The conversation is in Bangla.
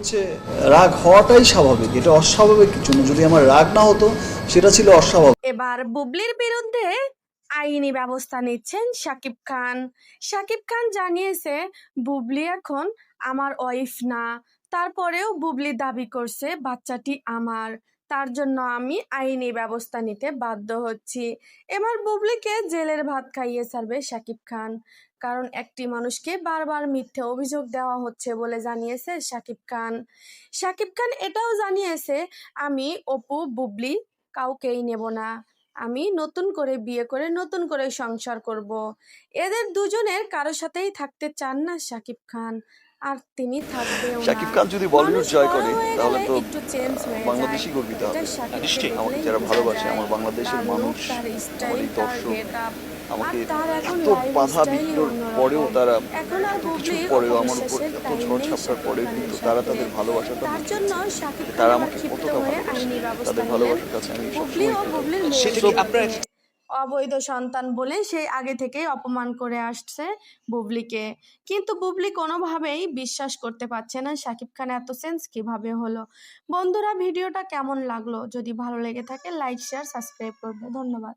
হচ্ছে রাগ হওয়াটাই স্বাভাবিক, এটা অস্বাভাবিক কিছু না। যদি আমার রাগ না হতো সেটা ছিল অস্বাভাবিক। এবার বুবলির বিরুদ্ধে আইনি ব্যবস্থা নিচ্ছেন শাকিব খান। শাকিব খান জানিয়েছে বুবলি এখন আমার ওয়াইফ না, তারপরেও বুবলি দাবি করছে বাচ্চাটি আমার, তার জন্য আমি আইনি ব্যবস্থা নিতে বাধ্য হচ্ছি। এবার বুবলিকে জেলের ভাত খাইয়ে ছাড়বে শাকিব খান, কারণ একটি মানুষকে বারবার মিথ্যে অভিযোগ দেওয়া হচ্ছে বলে জানিয়েছে শাকিব খান। শাকিব খান এটাও জানিয়েছে আমি অপু বুবলি কাউকেই নেব না, আমি নতুন করে বিয়ে করে নতুন করে সংসার করব। এদের দুজনের কারোর সাথেই থাকতে চান না শাকিব খান, আর তিনি থাকবেও না। শাকিব খান যদি বলিউড মানুষ জয় বড় করে হয়ে তাহলে গেলে তো একটু চেঞ্জ হয়ে যায়, বাংলাদেশই গর্বিত এটা হবে। শাকিবকে নিশ্চয়ই। আমাকে দেখলেই যারা বোঝা ভালোবাসে, যায়। আমার বাংলাদেশের তার মানুষ, লুক, তার আমার স্টাইল, এই তার দর্শক গেট আপ, আর আমাকে তার এখন এত লাইফ বাধা স্টাইল বিঘ্নর পরেও, অন্যরকম। তারা এখন আর এত কিছুর বুবলি পরেও আমার উপর অপবিশ্বাসের এত টাইম ঝড় নেই ঝাপটার শাকিব পরেও খানের কিন্তু তারা সাথে। তাদের ভালোবাসাটা তার জন্য দেখিয়েছে শাকিব যে খান তারা এবার আমাকে ক্ষিপ্ত কতটা হয়ে ভালোবাসে। আইনি ব্যবস্থা তাদের নিলেন। ভালোবাসার কাছে আমি বুবলি সবসময় ও কৃতজ্ঞ। বুবলির সেটা কি আপনার মেয়েকে অবৈধ সন্তান বলে সেই আগে থেকেই অপমান করে আসছে বুবলিকে, কিন্তু বুবলি কোনোভাবেই বিশ্বাস করতে পারছে না শাকিব খান এত সেন্স কিভাবে হলো। বন্ধুরা, ভিডিওটা কেমন লাগলো? যদি ভালো লেগে থাকে লাইক শেয়ার সাবস্ক্রাইব করবে। ধন্যবাদ।